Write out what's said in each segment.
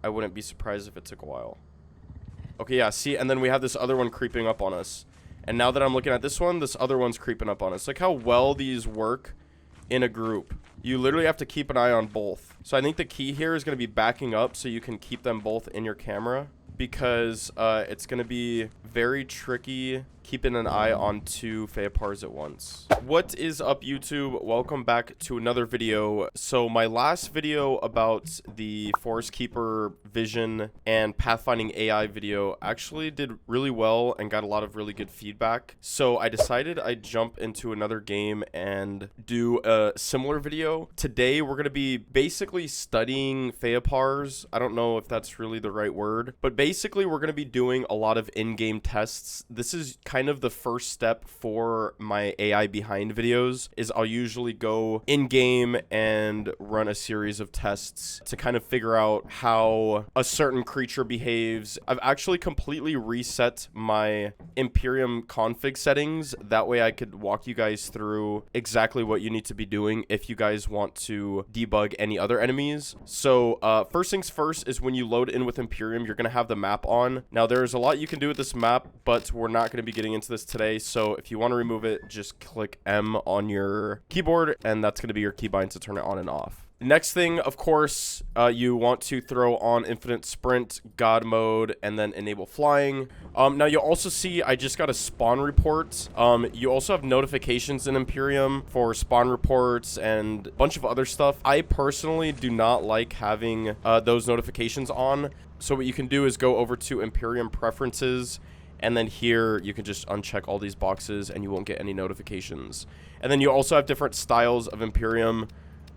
I wouldn't be surprised if it took a while. Okay, yeah, see, and then we have this other one creeping up on us. And now that I'm looking at this one, this other one's creeping up on us. Like how well these work in a group. You literally have to keep an eye on both. So I think the key here is going to be backing up so you can keep them both in your camera, because it's going to be very tricky keeping an eye on two Feiopars at once. What is up, YouTube? Welcome back to another video. So my last video about the Forest Keeper vision and pathfinding AI video actually did really well and got a lot of really good feedback. So I decided I'd jump into another game and do a similar video. Today we're going to be basically studying Feopars. I don't know if that's really the right word, but basically we're going to be doing a lot of in-game tests. This is kind of the first step for my AI behind videos. Is I'll usually go in-game and run a series of tests to kind of figure out how a certain creature behaves. I've actually completely reset my Imperium config settings. That way I could walk you guys through exactly what you need to be doing if you guys want to debug any other enemies. So first things first is when you load in with Imperium, you're going to have the map on. Now there's a lot you can do with this map, but we're not going to be getting into this today. So if you want to remove it, just click M on your keyboard and that's going to be your keybind to turn it on and off. Next thing, of course, you want to throw on infinite sprint, God mode, and then enable flying. Now you'll also see I just got a spawn report. You also have notifications in Imperium for spawn reports and a bunch of other stuff. I personally do not like having those notifications on. So what you can do is go over to Imperium preferences, and then here you can just uncheck all these boxes and you won't get any notifications. And then you also have different styles of Imperium.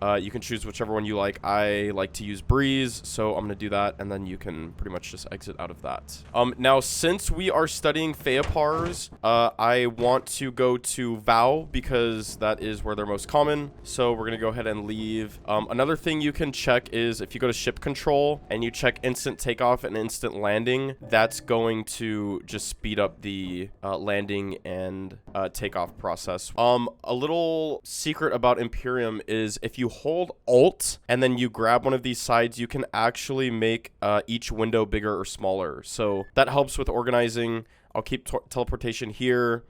You can choose whichever one you like. I like to use Breeze, so I'm going to do that, and then you can pretty much just exit out of that. Now, since we are studying Feopars, I want to go to Vow, because that is where they're most common, so we're going to go ahead and leave. Another thing you can check is if you go to ship control, and you check instant takeoff and instant landing, that's going to just speed up the landing and takeoff process. A little secret about Imperium is if you hold Alt and then you grab one of these sides, you can actually make each window bigger or smaller. So that helps with organizing. I'll keep teleportation here,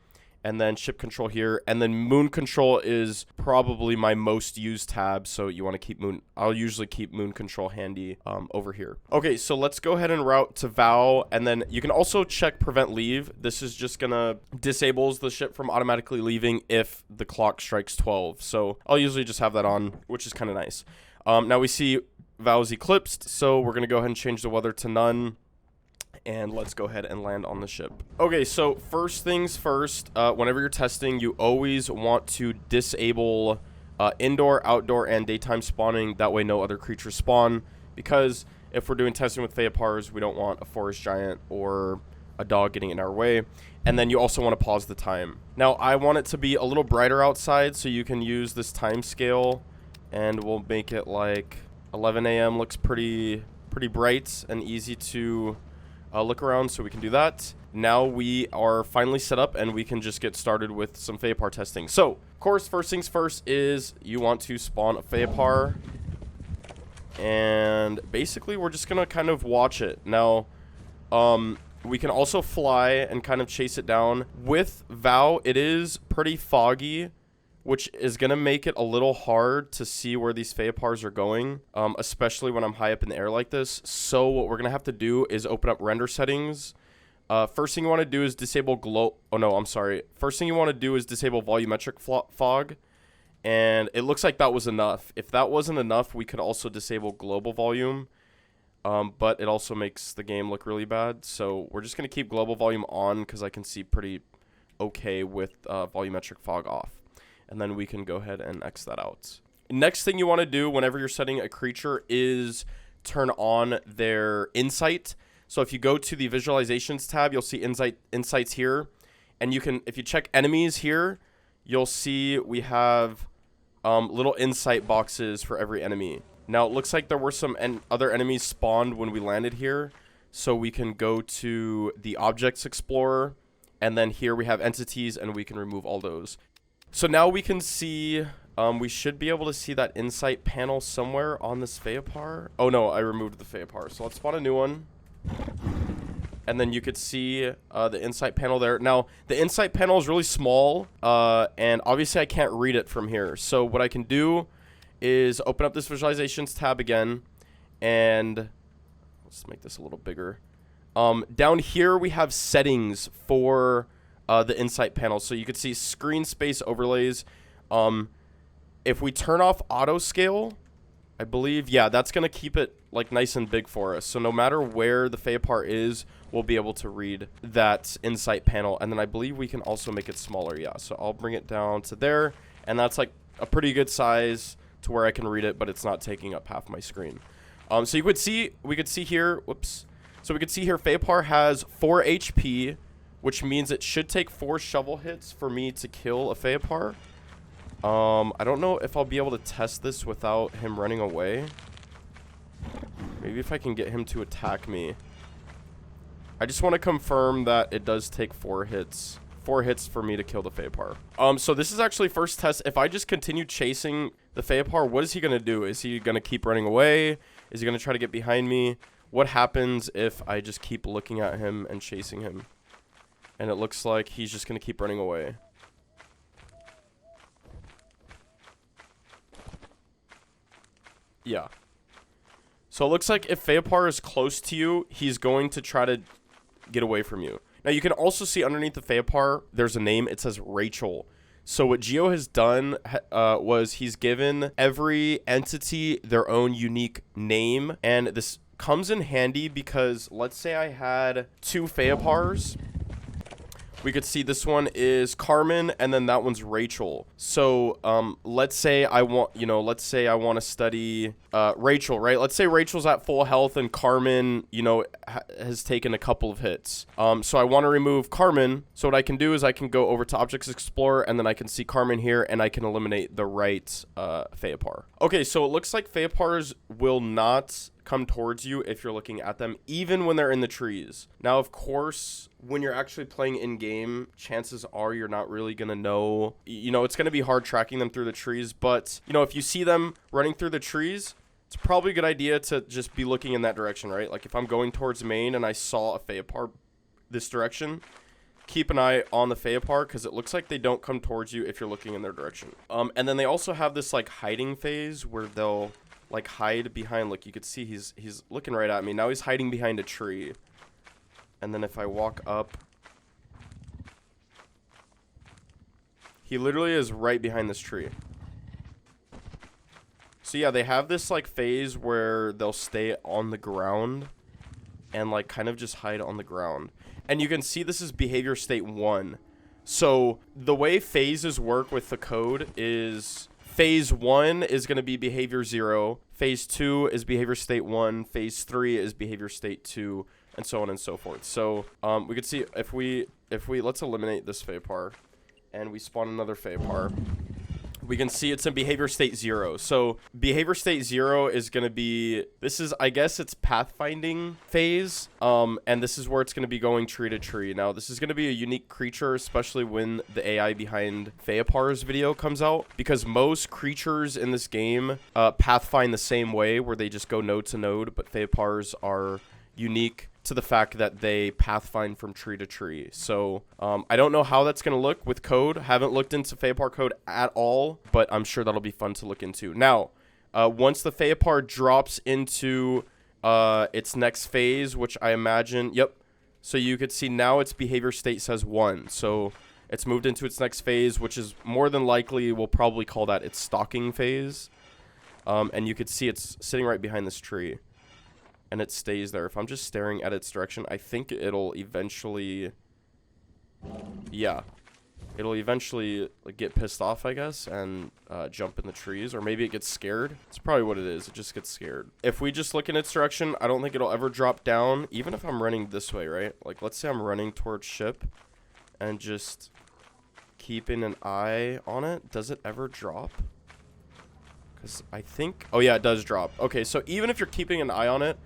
and then ship control here, and then moon control is probably my most used tab, so you want to keep moon. I'll usually keep moon control handy over here. Okay, so let's go ahead and route to Vow, and then you can also check prevent leave. This is just gonna disables the ship from automatically leaving if the clock strikes 12. So I'll usually just have that on, which is kind of nice. Now we see Vow is eclipsed, so we're gonna go ahead and change the weather to none. And let's go ahead and land on the ship. Okay, so first things first, whenever you're testing, you always want to disable indoor, outdoor, and daytime spawning. That way no other creatures spawn, because if we're doing testing with Feopars, we don't want a forest giant or a dog getting in our way. And then you also want to pause the time. Now, I want it to be a little brighter outside, so you can use this time scale, and we'll make it like 11 a.m. looks pretty bright and easy to look around, so we can do that. Now we are finally set up and we can just get started with some Feiopar testing. So, of course, first things first is you want to spawn a Feiopar, and basically we're just gonna kind of watch it. Now, we can also fly and kind of chase it down. With Vow, it is pretty foggy, which is going to make it a little hard to see where these Feopars are going, especially when I'm high up in the air like this. So what we're going to have to do is open up render settings. First thing you want to do is disable First thing you want to do is disable volumetric fog. And it looks like that was enough. If that wasn't enough, we could also disable global volume. But it also makes the game look really bad. So we're just going to keep global volume on because I can see pretty okay with volumetric fog off. And then we can go ahead and X that out. Next thing you want to do whenever you're setting a creature is turn on their insight. So if you go to the visualizations tab, you'll see insights here. And you can, if you check enemies here, you'll see we have little insight boxes for every enemy. Now it looks like there were some other enemies spawned when we landed here. So we can go to the Objects Explorer. And then here we have entities, and we can remove all those. So now we can see We should be able to see that insight panel somewhere on this Feiopar. Oh no, I removed the Feiopar. So let's spawn a new one. And then you could see the insight panel there. Now, the insight panel is really small, and obviously I can't read it from here. So what I can do is open up this visualizations tab again, and let's make this a little bigger. Down here we have settings for the insight panel. So you can see screen space overlays. If we turn off auto scale, I believe, yeah, that's going to keep it like nice and big for us. So no matter where the Feiopar is, we'll be able to read that insight panel. And then I believe we can also make it smaller. Yeah, so I'll bring it down to there. And that's like a pretty good size to where I can read it, but it's not taking up half my screen. So we could see here, whoops. So we could see here Feiopar has 4 HP, which means it should take 4 shovel hits for me to kill a Feiopar. I don't know if I'll be able to test this without him running away. Maybe if I can get him to attack me. I just want to confirm that it does take 4 hits. 4 hits for me to kill the Feiopar. So this is actually first test. If I just continue chasing the Feiopar, what is he going to do? Is he going to keep running away? Is he going to try to get behind me? What happens if I just keep looking at him and chasing him? And it looks like he's just going to keep running away. Yeah. So it looks like if Feiopar is close to you, he's going to try to get away from you. Now you can also see underneath the Feiopar, there's a name. It says Rachel. So what Geo has done was he's given every entity their own unique name. And this comes in handy because let's say I had 2 Feopars. We could see this one is Carmen, and then that one's Rachel. So, let's say I want, to study Rachel, right? Let's say Rachel's at full health and Carmen, has taken a couple of hits. So I want to remove Carmen. So what I can do is I can go over to Objects Explorer, and then I can see Carmen here, and I can eliminate the right Feiopar. Okay, so it looks like Feopars will not come towards you if you're looking at them, even when they're in the trees. Now, of course, when you're actually playing in-game, chances are you're not really going to know, it's going to be hard tracking them through the trees, but, if you see them running through the trees, it's probably a good idea to just be looking in that direction, right? Like, if I'm going towards main and I saw a Feopar this direction, keep an eye on the Feopar, because it looks like they don't come towards you if you're looking in their direction. And then they also have this, hiding phase where they'll hide behind, you could see he's looking right at me. Now he's hiding behind a tree. And then if I walk up, he literally is right behind this tree. So yeah, they have this phase where they'll stay on the ground and kind of just hide on the ground. And you can see this is behavior state 1. So the way phases work with the code is Phase 1 is going to be behavior 0. Phase 2 is behavior state 1. Phase 3 is behavior state 2, and so on and so forth. So we could see if we let's eliminate this Fapar, and we spawn another Fapar. We can see it's in behavior state 0. So behavior state 0 is going to be, I guess it's pathfinding phase. And this is where it's going to be going tree to tree. Now, this is going to be a unique creature, especially when the AI behind Feopar's video comes out, because most creatures in this game pathfind the same way, where they just go node to node, but Feopar's are unique to the fact that they pathfind from tree to tree. So I don't know how that's going to look with code. Haven't looked into Feiopar code at all, but I'm sure that'll be fun to look into. Now, once the Feiopar drops into its next phase, which I imagine, yep. So you could see now its behavior state says 1. So it's moved into its next phase, which is more than likely, we'll probably call that its stalking phase. And you could see it's sitting right behind this tree. And it stays there. If I'm just staring at its direction, I think it'll eventually, yeah, it'll eventually get pissed off, I guess, and jump in the trees, or maybe it gets scared. It's probably what it is. It just gets scared. If we just look in its direction, I don't think it'll ever drop down, even if I'm running this way, right? Let's say I'm running towards ship and just keeping an eye on it. Does it ever drop? Because I think, oh yeah, it does drop. Okay, so even if you're keeping an eye on it,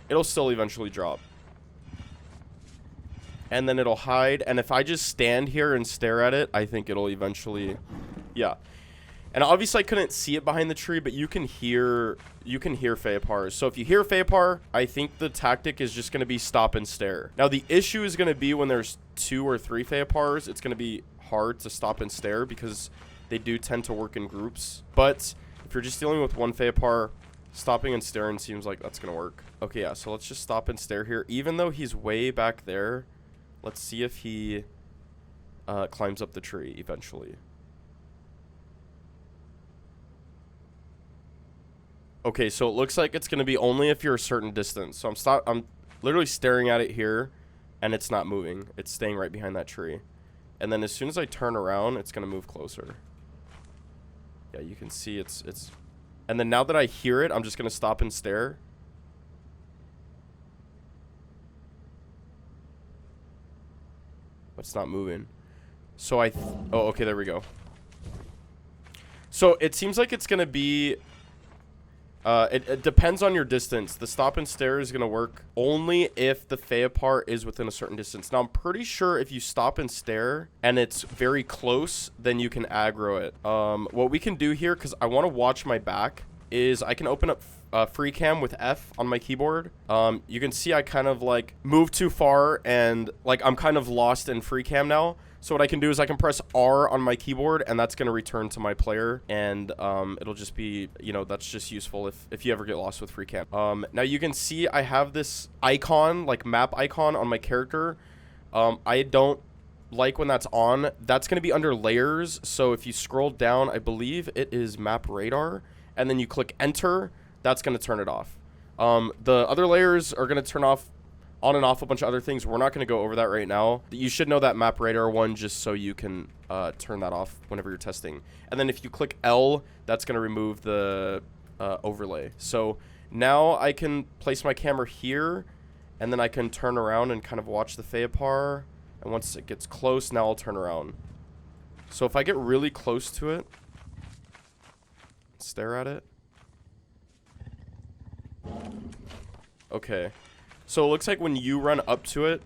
it'll still eventually drop. And then it'll hide. And if I just stand here and stare at it, I think it'll eventually, yeah. And obviously I couldn't see it behind the tree, but you can hear Feiopars. So if you hear Feiopar, I think the tactic is just going to be stop and stare. Now the issue is going to be when there's 2 or 3 Feopars, it's going to be hard to stop and stare because they do tend to work in groups. But if you're just dealing with one Feiopar, stopping and staring seems like that's going to work. Okay, yeah, so let's just stop and stare here. Even though he's way back there, let's see if he climbs up the tree eventually. Okay, so it looks like it's going to be only if you're a certain distance. So I'm literally staring at it here, and it's not moving. It's staying right behind that tree. And then as soon as I turn around, it's going to move closer. Yeah, you can see it's... And then now that I hear it, I'm just going to stop and stare. But it's not moving. So oh, okay, there we go. So it seems like it's going to be... It depends on your distance. The stop and stare is going to work only if the Feiopar is within a certain distance. Now, I'm pretty sure if you stop and stare and it's very close, then you can aggro it. What we can do here, because I want to watch my back, is I can open up free cam with F on my keyboard. You can see I kind of like moved too far and like I'm kind of lost in free cam now. So what I can do is I can press R on my keyboard, and that's going to return to my player, and it'll just be, you know, that's just useful if you ever get lost with free cam. Now you can see I have this icon, like map icon on my character. I don't like when that's on. That's going to be under layers, so if you scroll down, I believe it is map radar, and then you click enter, that's going to turn it off. The other layers are going to turn off on and off a bunch of other things. We're not going to go over that right now. You should know that map radar one just so you can turn that off whenever you're testing. And then if you click L, that's going to remove the overlay. So now I can place my camera here, and then I can turn around and kind of watch the Feiopar. And once it gets close, now I'll turn around. So if I get really close to it, stare at it. Okay. So it looks like when you run up to it,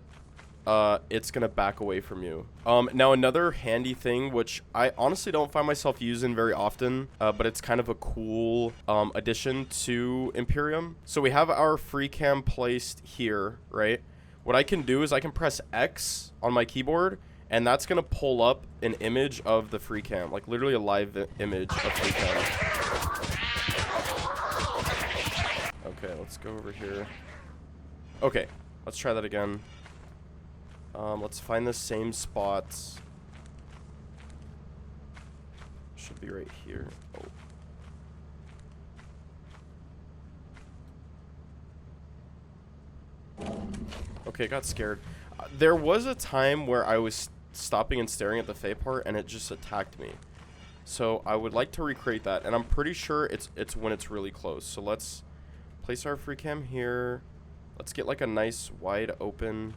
it's going to back away from you. Now another handy thing, which I honestly don't find myself using very often, but it's kind of a cool addition to Imperium. So we have our free cam placed here, right? What I can do is I can press X on my keyboard, and that's going to pull up an image of the free cam, like literally a live image of free cam. Okay, let's go over here. Okay, let's try that again. Let's find the same spots. Should be right here. Oh. Okay, got scared. There was a time where I was stopping and staring at the Fapar, and it just attacked me. So I would like to recreate that, and I'm pretty sure it's when it's really close. So let's place our free cam here. Let's get like a nice wide open.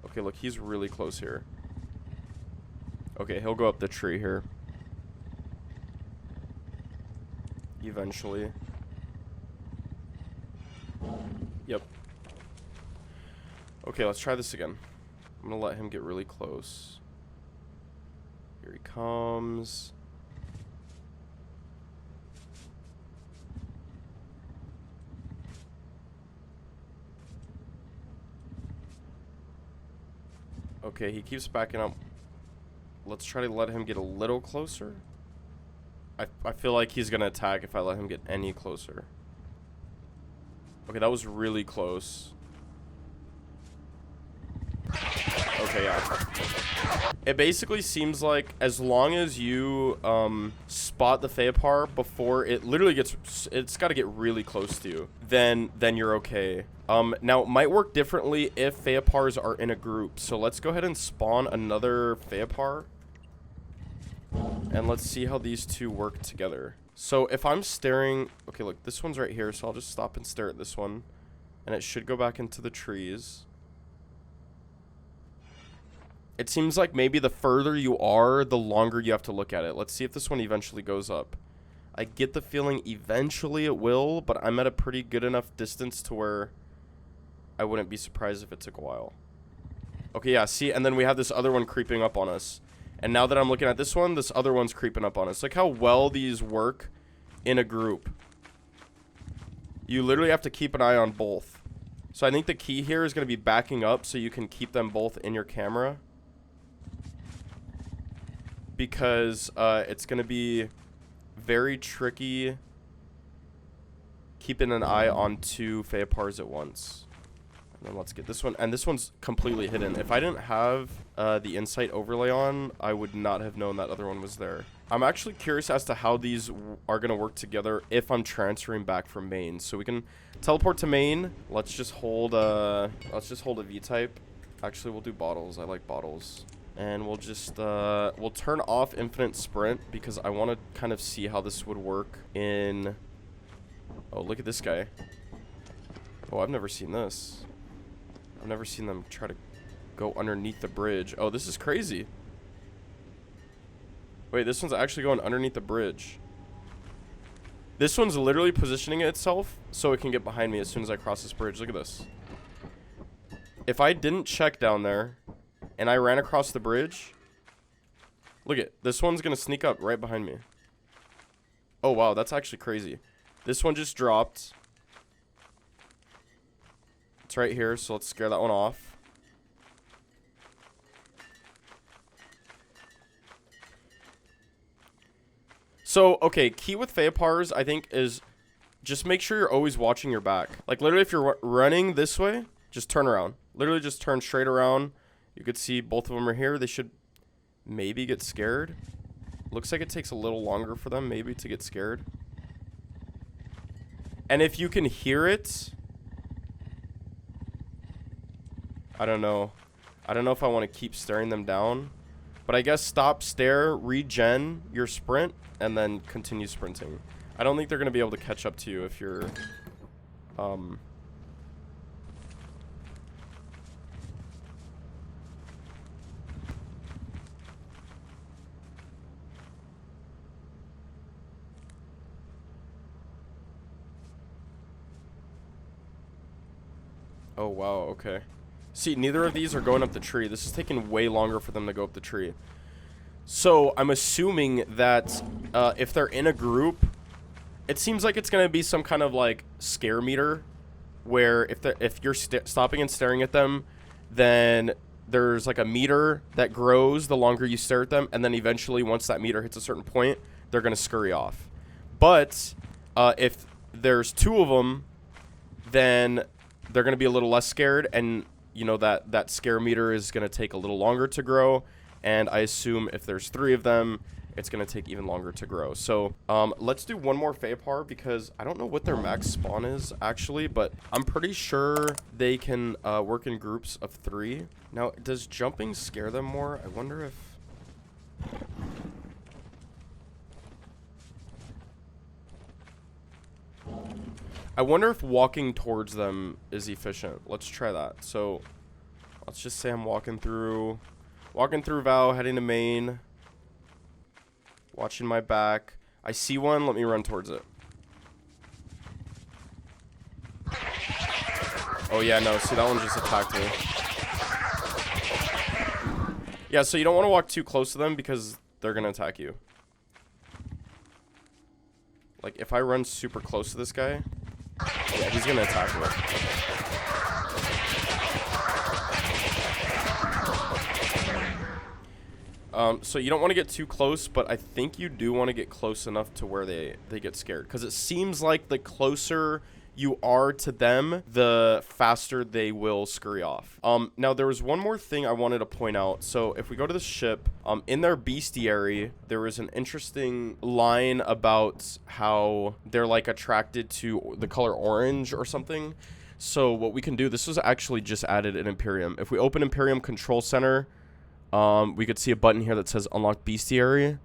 Okay, look, he's really close here. Okay, he'll go up the tree here. Eventually. Yep. Okay, let's try this again. I'm gonna let him get really close. Here he comes. Okay, he keeps backing up. Let's try to let him get a little closer. I feel like he's gonna attack if I let him get any closer. Okay, that was really close. Okay, yeah. It basically seems like as long as you spot the Feiopar before it literally gets, it's got to get really close to you, then you're okay. Now it might work differently if Feopars are in a group. So let's go ahead and spawn another Feiopar, and let's see how these two work together. So if I'm staring, okay, look, this one's right here, so I'll just stop and stare at this one, and it should go back into the trees. It seems like maybe the further you are, the longer you have to look at it. Let's see if this one eventually goes up. I get the feeling eventually it will, but I'm at a pretty good enough distance to where I wouldn't be surprised if it took a while. Okay, yeah, see, and then we have this other one creeping up on us. And now that I'm looking at this one, this other one's creeping up on us. Look how well these work in a group. You literally have to keep an eye on both. So I think the key here is going to be backing up so you can keep them both in your camera. Because it's going to be very tricky keeping an eye on two Feiopars at once. And then let's get this one. And this one's completely hidden. If I didn't have the insight overlay on, I would not have known that other one was there. I'm actually curious as to how these are going to work together if I'm transferring back from main. So we can teleport to main. Let's just hold a V-type. Actually, we'll do bottles. I like bottles. And we'll just we'll turn off infinite sprint because I want to kind of see how this would work in... Oh, look at this guy. Oh, I've never seen this. I've never seen them try to go underneath the bridge. Oh, this is crazy. Wait, this one's actually going underneath the bridge. This one's literally positioning itself so it can get behind me as soon as I cross this bridge. Look at this. If I didn't check down there and I ran across the bridge, look at this one's gonna sneak up right behind me. Oh wow, that's actually crazy. This one just dropped. It's right here, so let's scare that one off. So, okay, key with Feopars, I think, is just make sure you're always watching your back. Like, literally, if you're running this way, just turn around. Literally, just turn straight around. You could see both of them are here. They should maybe get scared. Looks like it takes a little longer for them, maybe, to get scared. And if you can hear it... I don't know. I don't know if I want to keep staring them down. But I guess stop, stare, regen your sprint, and then continue sprinting. I don't think they're going to be able to catch up to you if you're... Oh, wow, okay. See, neither of these are going up the tree. This is taking way longer for them to go up the tree. So, I'm assuming that if they're in a group, it seems like it's going to be some kind of, like, scare meter, where if you're stopping and staring at them, then there's, like, a meter that grows the longer you stare at them, and then eventually, once that meter hits a certain point, they're going to scurry off. But if there's two of them, then they're going to be a little less scared, and... You know, that scare meter is going to take a little longer to grow. And I assume if there's 3 of them, it's going to take even longer to grow. So, let's do one more Fapar because I don't know what their max spawn is, actually. But I'm pretty sure they can work in groups of 3. Now, does jumping scare them more? I wonder if... I wonder if walking towards them is efficient. Let's try that. So, let's just say I'm walking through Val, heading to main. Watching my back. I see one. Let me run towards it. Oh, yeah, no. See, that one just attacked me. Yeah, so you don't want to walk too close to them because they're going to attack you. Like, if I run super close to this guy... Yeah, he's gonna attack me. So you don't want to get too close, but I think you do want to get close enough to where they get scared. Because it seems like the closer you are to them, the faster they will scurry off. Now, there was one more thing I wanted to point out. So if we go to the ship, in their Beastiary, there was an interesting line about how they're, like, attracted to the color orange or something. So what we can do, this was actually just added in Imperium. If we open Imperium Control Center, we could see a button here that says Unlock Beastiary.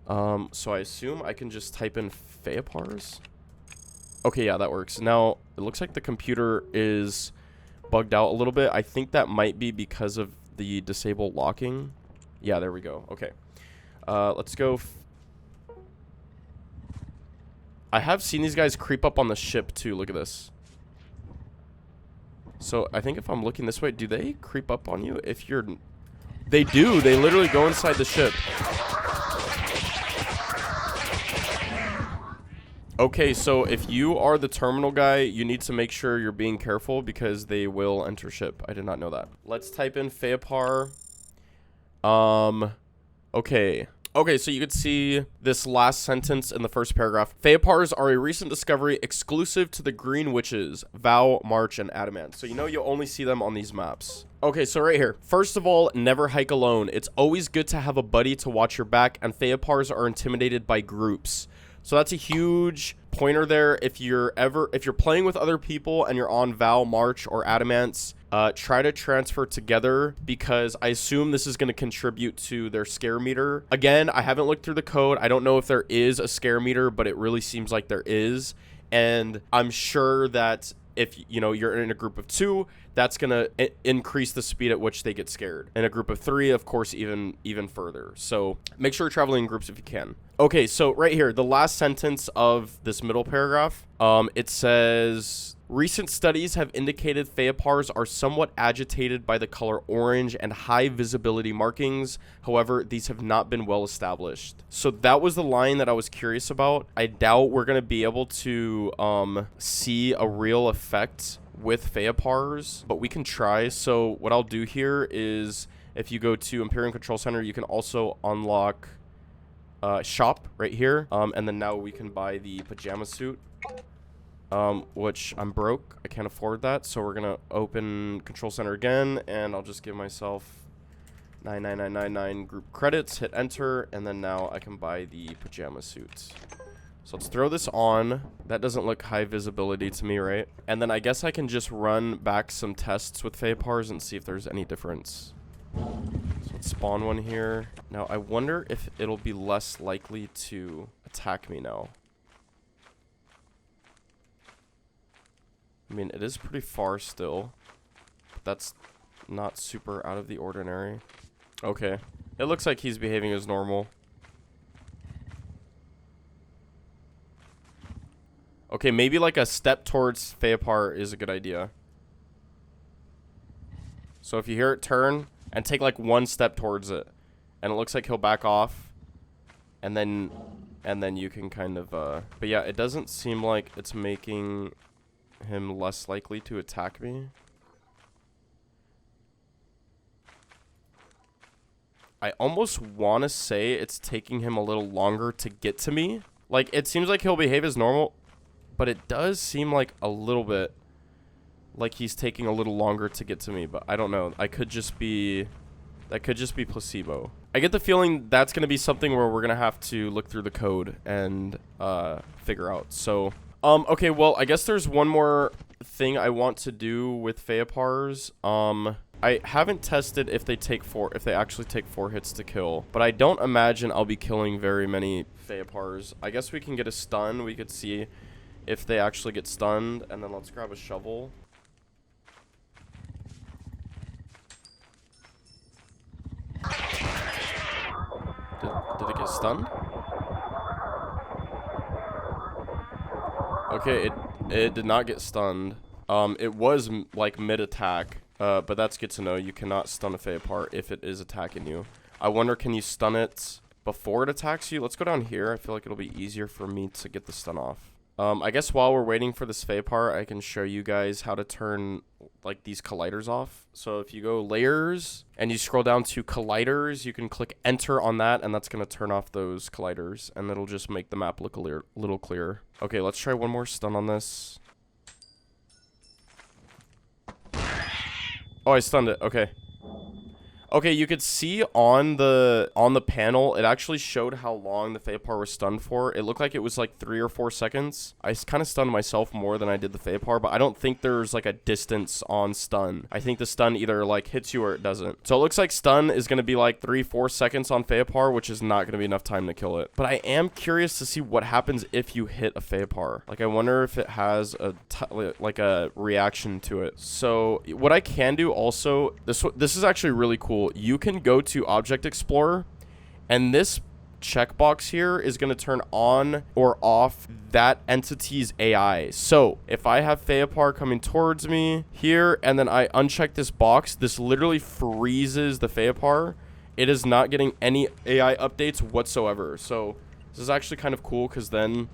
So I assume I can just type in Feopars. Okay, yeah, that works. Now, it looks like the computer is bugged out a little bit. I think that might be because of the disable locking. Yeah, there we go. Okay. Let's go. I have seen these guys creep up on the ship, too. Look at this. So I think if I'm looking this way, do they creep up on you if you're... They do. They literally go inside the ship. Okay, so if you are the terminal guy, you need to make sure you're being careful because they will enter ship. I did not know that. Let's type in Feiopar. Okay. Okay, so you could see this last sentence in the first paragraph. Feopars are a recent discovery exclusive to the Green Witches, Vow, March, and Adamant. So you know you'll only see them on these maps. Okay, so right here. First of all, never hike alone. It's always good to have a buddy to watch your back, and Feopars are intimidated by groups. So that's a huge pointer there. If you're playing with other people and you're on Vow, March, or Adamants, try to transfer together because I assume this is going to contribute to their scare meter. Again, I haven't looked through the code. I don't know if there is a scare meter, but it really seems like there is. And I'm sure that if you're in a group of 2, that's going to increase the speed at which they get scared. In a group of 3, of course, even further. So make sure you're traveling in groups if you can. Okay, so right here, the last sentence of this middle paragraph, it says... Recent studies have indicated Feopars are somewhat agitated by the color orange and high visibility markings. However, these have not been well established. So that was the line that I was curious about. I doubt we're going to be able to see a real effect with Feopars, but we can try. So what I'll do here is if you go to Imperium Control Center, you can also unlock shop right here. And then now we can buy the pajama suit. Which I'm broke. I can't afford that. So we're going to open Control Center again, and I'll just give myself 99999 group credits, hit enter, and then now I can buy the pajama suits. So let's throw this on. That doesn't look high visibility to me, right? And then I guess I can just run back some tests with Feopars and see if there's any difference. So let's spawn one here. Now I wonder if it'll be less likely to attack me now. I mean, it is pretty far still, but that's not super out of the ordinary. Okay. It looks like he's behaving as normal. Okay, maybe like a step towards Feiopar is a good idea. So if you hear it turn, and take like one step towards it, and it looks like he'll back off, and then you can kind of, but yeah, it doesn't seem like it's making him less likely to attack me. I almost want to say it's taking him a little longer to get to me. Like, it seems like he'll behave as normal, but it does seem like a little bit like he's taking a little longer to get to me, but I don't know. That could just be placebo. I get the feeling that's going to be something where we're going to have to look through the code and figure out. So okay, well, I guess there's one more thing I want to do with Feopars. I haven't tested if they actually take 4 hits to kill, but I don't imagine I'll be killing very many Feopars. I guess we can get a stun. We could see if they actually get stunned, and then let's grab a shovel. Did it get stunned? Okay, it did not get stunned. It was like mid-attack, but that's good to know. You cannot stun a Feiopar if it is attacking you. I wonder, can you stun it before it attacks you? Let's go down here. I feel like it'll be easier for me to get the stun off. I guess while we're waiting for this Feiopar, I can show you guys how to turn like these colliders off. So if you go layers and you scroll down to colliders, you can click enter on that, and that's going to turn off those colliders, and it'll just make the map look a little clearer. Okay, let's try one more stun on this. Oh, I stunned it. Okay. Okay, you could see on the panel, it actually showed how long the Feiopar was stunned for. It looked like it was like 3 or 4 seconds. I kind of stunned myself more than I did the Feiopar, but I don't think there's like a distance on stun. I think the stun either like hits you or it doesn't. So it looks like stun is going to be like 3-4 seconds on Feiopar, which is not going to be enough time to kill it. But I am curious to see what happens if you hit a Feiopar. Like, I wonder if it has like a reaction to it. So what I can do also, this is actually really cool. You can go to Object Explorer, and this checkbox here is going to turn on or off that entity's AI. So if I have Feiopar coming towards me here and then I uncheck this box, this literally freezes the Feiopar. It is not getting any AI updates whatsoever. So this is actually kind of cool because then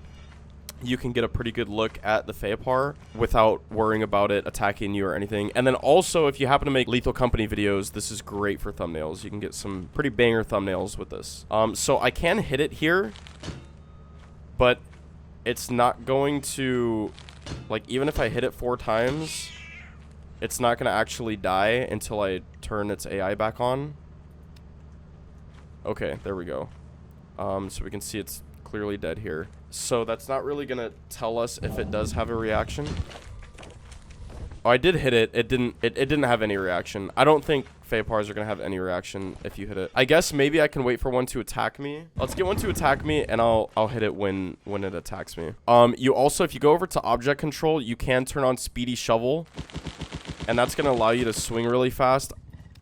you can get a pretty good look at the Feiopar without worrying about it attacking you or anything. And then also, if you happen to make Lethal Company videos, this is great for thumbnails. You can get some pretty banger thumbnails with this. So I can hit it here, but it's not going to, like, even if I hit it 4 times, it's not going to actually die until I turn its AI back on. Okay, there we go. So we can see it's clearly dead here. So that's not really gonna tell us if it does have a reaction. Oh, I did hit it. It didn't have any reaction. I don't think Feipars are gonna have any reaction if you hit it. I guess maybe I can wait for one to attack me. Let's get one to attack me, and I'll hit it when it attacks me. You also, if you go over to object control, you can turn on speedy shovel, and that's gonna allow you to swing really fast.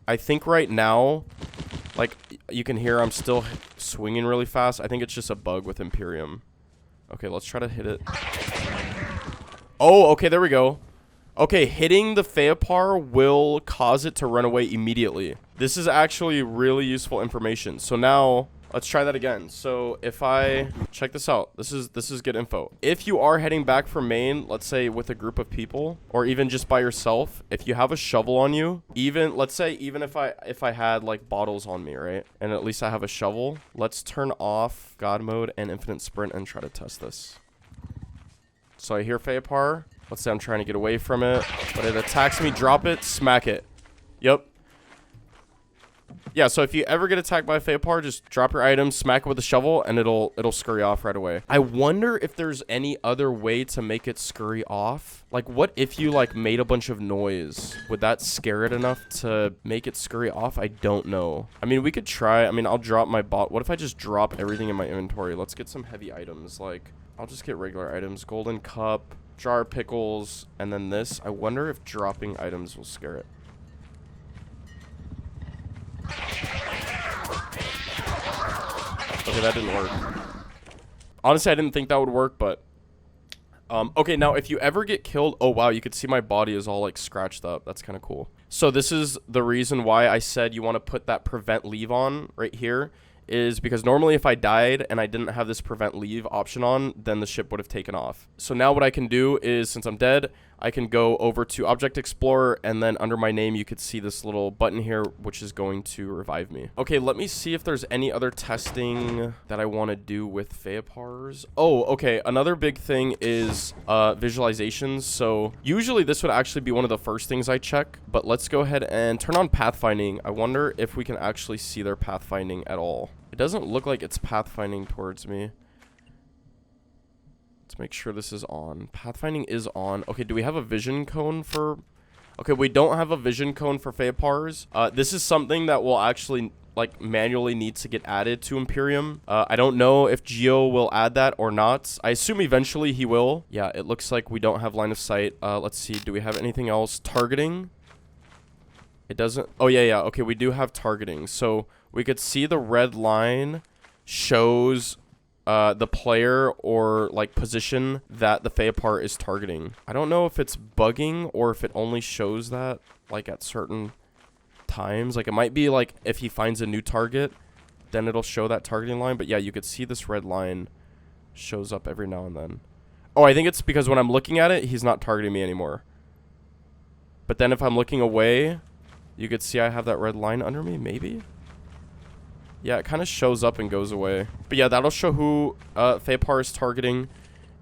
I think right now, like, you can hear I'm still swinging really fast. I think it's just a bug with Imperium. Okay, let's try to hit it. Oh, okay, there we go. Okay, hitting the Feiopar will cause it to run away immediately. This is actually really useful information. So now, let's try that again. So if I check this out, this is good info. If you are heading back from main, let's say with a group of people, or even just by yourself, if you have a shovel on you, even let's say even if I had like bottles on me, right, and at least I have a shovel, let's turn off God mode and infinite sprint and try to test this. So I hear Feiopar. Let's say I'm trying to get away from it, but it attacks me. Drop it, smack it. Yep. Yeah, so if you ever get attacked by a Feiopar, just drop your items, smack it with a shovel, and it'll scurry off right away. I wonder if there's any other way to make it scurry off. Like, what if you, like, made a bunch of noise? Would that scare it enough to make it scurry off? I don't know. I mean, we could try. I mean, I'll drop my bot. What if I just drop everything in my inventory? Let's get some heavy items. Like, I'll just get regular items. Golden cup, jar of pickles, and then this. I wonder if dropping items will scare it. Okay, that didn't work. Honestly, I didn't think that would work, but okay, now if you ever get killed, oh wow, you could see my body is all like scratched up. That's kind of cool. So this is the reason why I said you want to put that prevent leave on right here, is because normally if I died and I didn't have this prevent leave option on, then the ship would have taken off. So now what I can do is, since I'm dead, I can go over to Object Explorer, and then under my name you could see this little button here, which is going to revive me. Okay, let me see if there's any other testing that I want to do with Feipars. Oh, okay, another big thing is visualizations. So usually this would actually be one of the first things I check, but let's go ahead and turn on pathfinding. I wonder if we can actually see their pathfinding at all. It doesn't look like it's pathfinding towards me. Let's make sure this is on. Pathfinding is on. Okay, do we have a vision cone for... Okay, we don't have a vision cone for Feipars. This is something that will actually, like, manually need to get added to Imperium. I don't know if Geo will add that or not. I assume eventually he will. Yeah, it looks like we don't have line of sight. Let's see. Do we have anything else? Targeting? It doesn't... Oh, yeah. Okay, we do have targeting. So we could see the red line shows... the player or like position that the Feiopar is targeting. I don't know if it's bugging or if it only shows that like at certain times. Like it might be like if he finds a new target, then it'll show that targeting line. But yeah, you could see this red line shows up every now and then. Oh, I think it's because when I'm looking at it, he's not targeting me anymore. But then if I'm looking away, you could see I have that red line under me, maybe? Yeah, it kind of shows up and goes away. But yeah, that'll show who Fapar is targeting.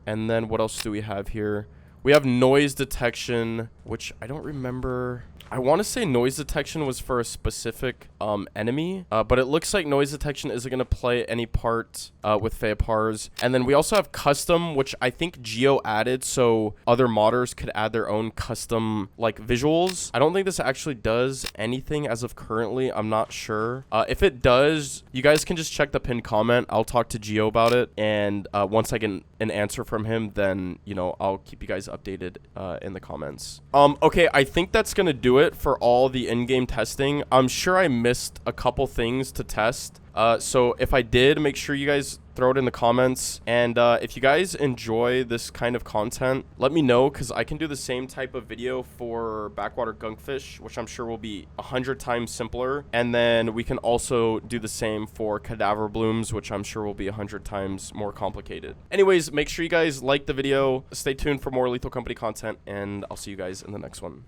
And then what else do we have here? We have noise detection, which I don't remember. I want to say noise detection was for a specific enemy, but it looks like noise detection isn't going to play any part with Feipars. And then we also have custom, which I think Geo added so other modders could add their own custom like visuals. I don't think this actually does anything as of currently. I'm not sure. If it does, you guys can just check the pinned comment. I'll talk to Geo about it. And once I get an answer from him, then, you know, I'll keep you guys updated in the comments. Okay, I think that's going to do it. it for all the in-game testing. I'm sure I missed a couple things to test. So if I did, make sure you guys throw it in the comments. And if you guys enjoy this kind of content, let me know, because I can do the same type of video for backwater gunkfish, which I'm sure will be 100 times simpler. And then we can also do the same for cadaver blooms, which I'm sure will be 100 times more complicated. Anyways, make sure you guys like the video. Stay tuned for more Lethal Company content, and I'll see you guys in the next one.